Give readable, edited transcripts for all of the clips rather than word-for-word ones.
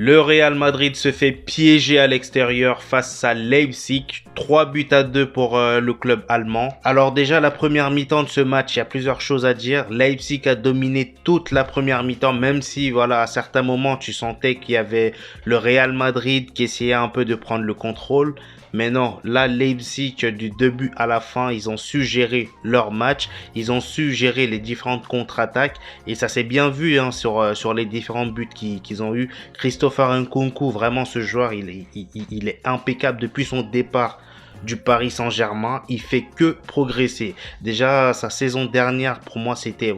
Le Real Madrid se fait piéger à l'extérieur face à Leipzig, 3-2 pour le club allemand. Alors déjà la première mi-temps de ce match, il y a plusieurs choses à dire. Leipzig a dominé toute la première mi-temps, même si voilà à certains moments tu sentais qu'il y avait le Real Madrid qui essayait un peu de prendre le contrôle. Mais non, là, Leipzig, du début à la fin, ils ont su gérer leur match. Ils ont su gérer les différentes contre-attaques. Et ça s'est bien vu sur les différents buts qu'ils ont eu. Christopher Nkunku, vraiment, ce joueur, il est impeccable depuis son départ du Paris Saint-Germain. Il fait que progresser. Déjà, sa saison dernière, pour moi, c'était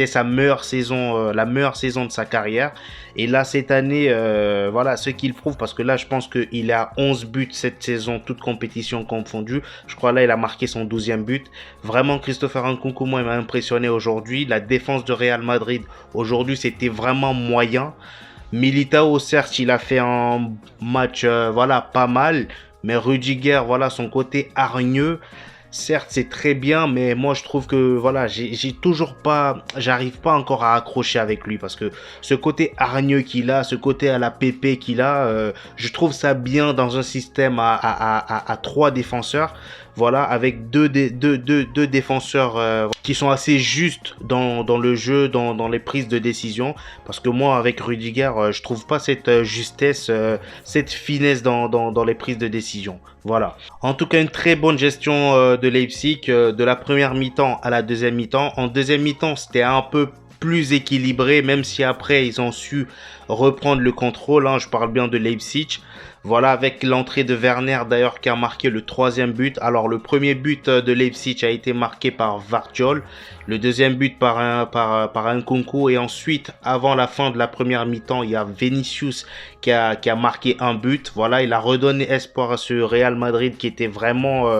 sa meilleure saison, la meilleure saison de sa carrière. Et là, cette année, voilà, ce qu'il prouve, parce que là, je pense qu'il a 11 buts cette saison, toutes compétitions confondues. Je crois là, il a marqué son 12e but. Vraiment, Christopher Nkunku, moi, il m'a impressionné aujourd'hui. La défense de Real Madrid, aujourd'hui, c'était vraiment moyen. Militao, certes, il a fait un match, voilà, pas mal. Mais Rudiger, voilà, son côté hargneux, certes, c'est très bien, mais moi, je trouve que, voilà, j'arrive pas encore à accrocher avec lui parce que ce côté hargneux qu'il a, ce côté à la pépé qu'il a, je trouve ça bien dans un système à 3 défenseurs. Voilà, avec deux défenseurs qui sont assez justes dans le jeu, dans les prises de décision. Parce que moi, avec Rudiger, je trouve pas cette justesse, cette finesse dans les prises de décision. Voilà. En tout cas, une très bonne gestion de Leipzig, de la première mi-temps à la deuxième mi-temps. En deuxième mi-temps, c'était un peu plus équilibré, même si après, ils ont su reprendre le contrôle. Je parle bien de Leipzig. Voilà, avec l'entrée de Werner d'ailleurs qui a marqué le 3e but. Alors le premier but de Leipzig a été marqué par Vardiol, le deuxième but par Nkunku, et ensuite avant la fin de la première mi-temps, il y a Vinicius qui a marqué un but. Voilà, il a redonné espoir à ce Real Madrid qui était vraiment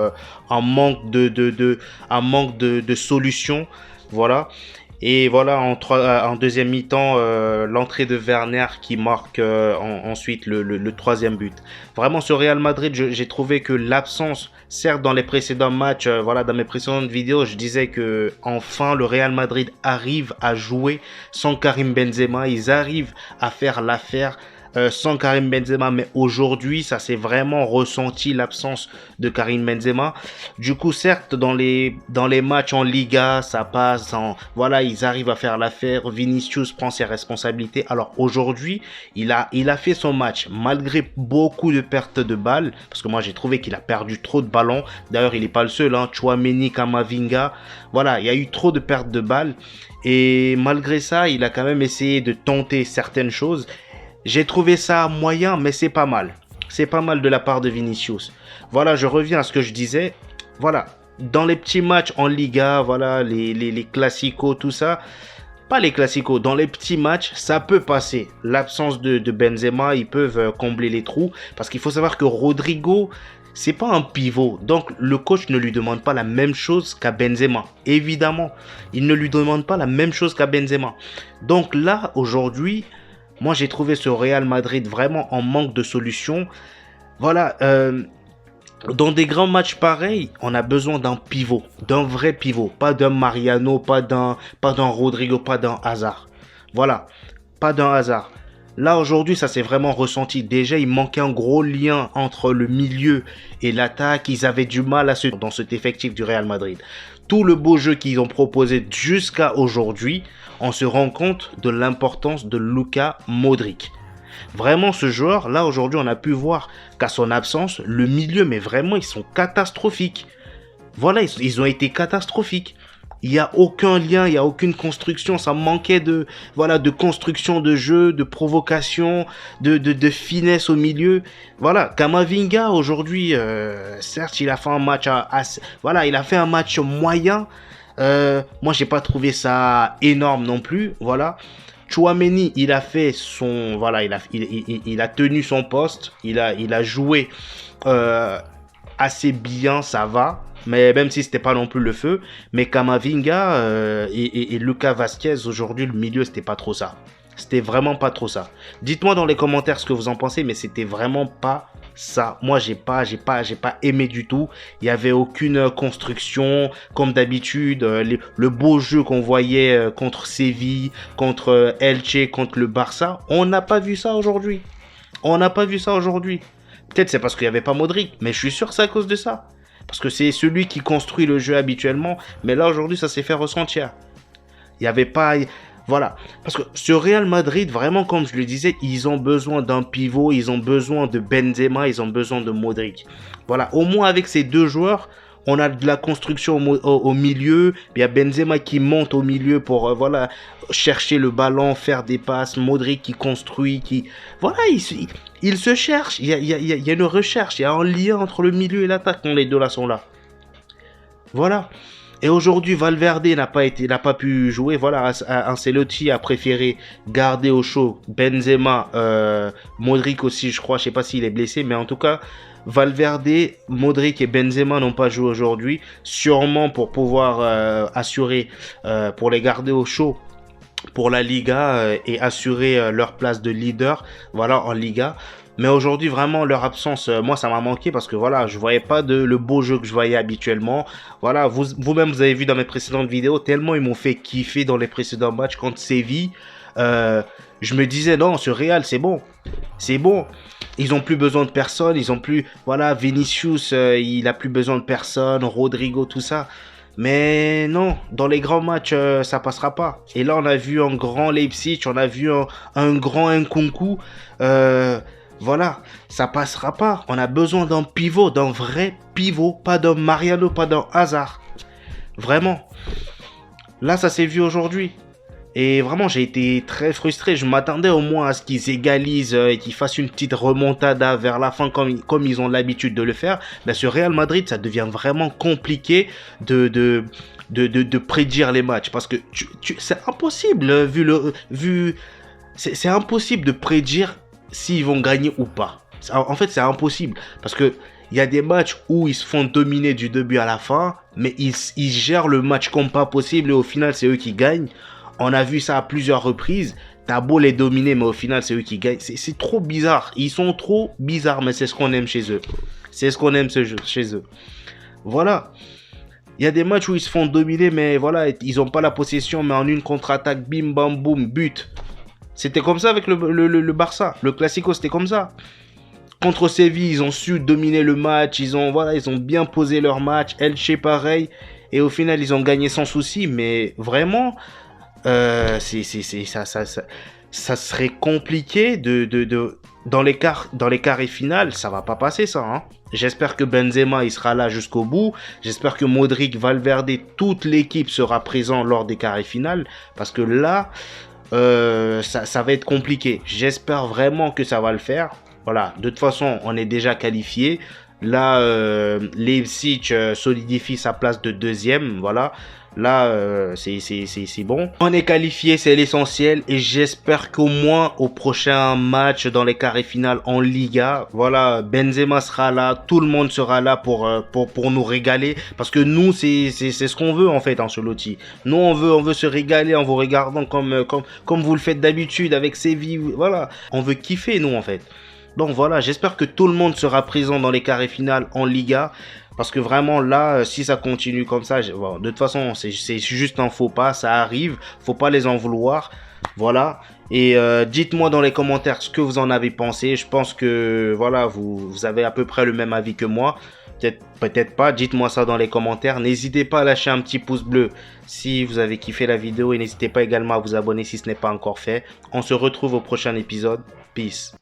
en manque de solutions. Voilà. Et voilà, en deuxième mi-temps, l'entrée de Werner qui marque ensuite le 3e but. Vraiment, sur Real Madrid, j'ai trouvé que l'absence, certes dans les précédents matchs, voilà, dans mes précédentes vidéos, je disais que enfin le Real Madrid arrive à jouer sans Karim Benzema. Ils arrivent à faire l'affaire sans Karim Benzema, mais aujourd'hui ça s'est vraiment ressenti, l'absence de Karim Benzema. Du coup, certes, dans les matchs en Liga, ça passe, voilà, ils arrivent à faire l'affaire. Vinicius prend ses responsabilités. Alors aujourd'hui, il a fait son match malgré beaucoup de pertes de balles, parce que moi j'ai trouvé qu'il a perdu trop de ballons. D'ailleurs, il n'est pas le seul, Tchouaméni, Camavinga, voilà, il y a eu trop de pertes de balles. Et malgré ça, il a quand même essayé de tenter certaines choses. J'ai trouvé ça moyen, mais c'est pas mal. C'est pas mal de la part de Vinicius. Voilà, je reviens à ce que je disais. Voilà, dans les petits matchs en Liga, voilà, les classicos, tout ça. Pas les classicos, dans les petits matchs, ça peut passer. L'absence de Benzema, ils peuvent combler les trous. Parce qu'il faut savoir que Rodrigo, c'est pas un pivot. Donc, le coach ne lui demande pas la même chose qu'à Benzema. Évidemment, il ne lui demande pas la même chose qu'à Benzema. Donc là, aujourd'hui, moi, j'ai trouvé ce Real Madrid vraiment en manque de solutions. Voilà, dans des grands matchs pareils, on a besoin d'un pivot, d'un vrai pivot. Pas d'un Mariano, pas d'un Rodrigo, pas d'un Hazard. Voilà, pas d'un Hazard. Là, aujourd'hui, ça s'est vraiment ressenti. Déjà, il manquait un gros lien entre le milieu et l'attaque. Ils avaient du mal dans cet effectif du Real Madrid. Tout le beau jeu qu'ils ont proposé jusqu'à aujourd'hui, on se rend compte de l'importance de Luka Modric. Vraiment, ce joueur, là, aujourd'hui, on a pu voir qu'à son absence, le milieu, mais vraiment, ils sont catastrophiques. Voilà, ils ont été catastrophiques. Il n'y a aucun lien, il n'y a aucune construction. Ça manquait de construction de jeu, de provocation, de finesse au milieu. Voilà, Camavinga aujourd'hui, certes, il a fait un match il a fait un match moyen. Moi, j'ai pas trouvé ça énorme non plus. Voilà. Tchouaméni, il a fait son, voilà, il a tenu son poste. Il a joué assez bien, ça va. Mais même si c'était pas non plus le feu. Mais Camavinga et Lucas Vazquez, aujourd'hui, le milieu, c'était pas trop ça. C'était vraiment pas trop ça. Dites-moi dans les commentaires ce que vous en pensez, mais c'était vraiment pas Ça, moi, j'ai pas aimé du tout. Il y avait aucune construction, comme d'habitude. Le beau jeu qu'on voyait contre Séville, contre Elche, contre le Barça, on n'a pas vu ça aujourd'hui. On n'a pas vu ça aujourd'hui. Peut-être c'est parce qu'il n'y avait pas Modric, mais je suis sûr que c'est à cause de ça. Parce que c'est celui qui construit le jeu habituellement, mais là aujourd'hui ça s'est fait ressentir. Il n'y avait pas... Voilà. Parce que ce Real Madrid, vraiment comme je le disais, ils ont besoin d'un pivot, ils ont besoin de Benzema, ils ont besoin de Modric. Voilà, au moins avec ces deux joueurs, on a de la construction au milieu. Il y a Benzema qui monte au milieu pour voilà, chercher le ballon, faire des passes. Modric qui construit, qui... Voilà, il se cherche. Il y a une recherche, il y a un lien entre le milieu et l'attaque quand les deux là sont là. Voilà. Et aujourd'hui, Valverde n'a pas pu jouer. Voilà, Ancelotti a préféré garder au chaud Benzema, Modric aussi, je crois. Je sais pas s'il est blessé, mais en tout cas, Valverde, Modric et Benzema n'ont pas joué aujourd'hui. Sûrement pour pouvoir assurer, pour les garder au chaud pour la Liga et assurer leur place de leader. Voilà, en Liga. Mais aujourd'hui, vraiment, leur absence, moi, ça m'a manqué parce que voilà, je voyais pas le beau jeu que je voyais habituellement. Voilà, vous-même, vous avez vu dans mes précédentes vidéos, tellement ils m'ont fait kiffer dans les précédents matchs contre Séville. Je me disais, non, ce Real, c'est bon. C'est bon. Ils ont plus besoin de personne. Ils ont plus, voilà, Vinicius, il a plus besoin de personne. Rodrigo, tout ça. Mais non, dans les grands matchs, ça passera pas. Et là, on a vu un grand Leipzig, on a vu un grand Nkunku. Voilà, ça passera pas. On a besoin d'un pivot, d'un vrai pivot, pas d'un Mariano, pas d'un Hazard. Vraiment. Là, ça s'est vu aujourd'hui. Et vraiment, j'ai été très frustré. Je m'attendais au moins à ce qu'ils égalisent et qu'ils fassent une petite remontada vers la fin comme ils ont l'habitude de le faire. Mais sur Real Madrid, ça devient vraiment compliqué de prédire les matchs. Parce que c'est impossible, c'est impossible de prédire s'ils vont gagner ou pas. En fait, c'est impossible. Parce que il y a des matchs où ils se font dominer du début à la fin, mais ils gèrent le match comme pas possible et au final, c'est eux qui gagnent. On a vu ça à plusieurs reprises. T'as beau les dominer, mais au final, c'est eux qui gagnent. C'est trop bizarre. Ils sont trop bizarres, mais c'est ce qu'on aime chez eux. C'est ce qu'on aime chez eux. Voilà. Il y a des matchs où ils se font dominer, mais voilà, ils n'ont pas la possession, mais en une contre-attaque, bim, bam, boum, but. C'était comme ça avec le Barça. Le Classico, c'était comme ça. Contre Séville, ils ont su dominer le match. Ils ont bien posé leur match. Elche, pareil. Et au final, ils ont gagné sans souci. Mais vraiment, ça serait compliqué dans les quarts et finales. Ça va pas passer, ça. Hein. J'espère que Benzema, il sera là jusqu'au bout. J'espère que Modric, Valverde, toute l'équipe sera présente lors des quarts et finales. Parce que là... ça va être compliqué. J'espère vraiment que ça va le faire. Voilà, de toute façon, on est déjà qualifié. Là, Leipzig solidifie sa place de deuxième. Voilà, là, c'est bon. On est qualifié, c'est l'essentiel. Et j'espère qu'au moins au prochain match dans les quarts et finales en Liga, voilà, Benzema sera là, tout le monde sera là pour nous régaler. Parce que nous, c'est ce qu'on veut en fait, Ancelotti. Nous, on veut se régaler en vous regardant comme vous le faites d'habitude avec Séville. Voilà, on veut kiffer nous en fait. Donc voilà, j'espère que tout le monde sera présent dans les quarts et finales en Liga. Parce que vraiment là, si ça continue comme ça, bon, de toute façon, c'est juste un faux pas, ça arrive. Faut pas les en vouloir. Voilà. Et dites-moi dans les commentaires ce que vous en avez pensé. Je pense que voilà, vous avez à peu près le même avis que moi. Peut-être pas, dites-moi ça dans les commentaires. N'hésitez pas à lâcher un petit pouce bleu si vous avez kiffé la vidéo. Et n'hésitez pas également à vous abonner si ce n'est pas encore fait. On se retrouve au prochain épisode. Peace.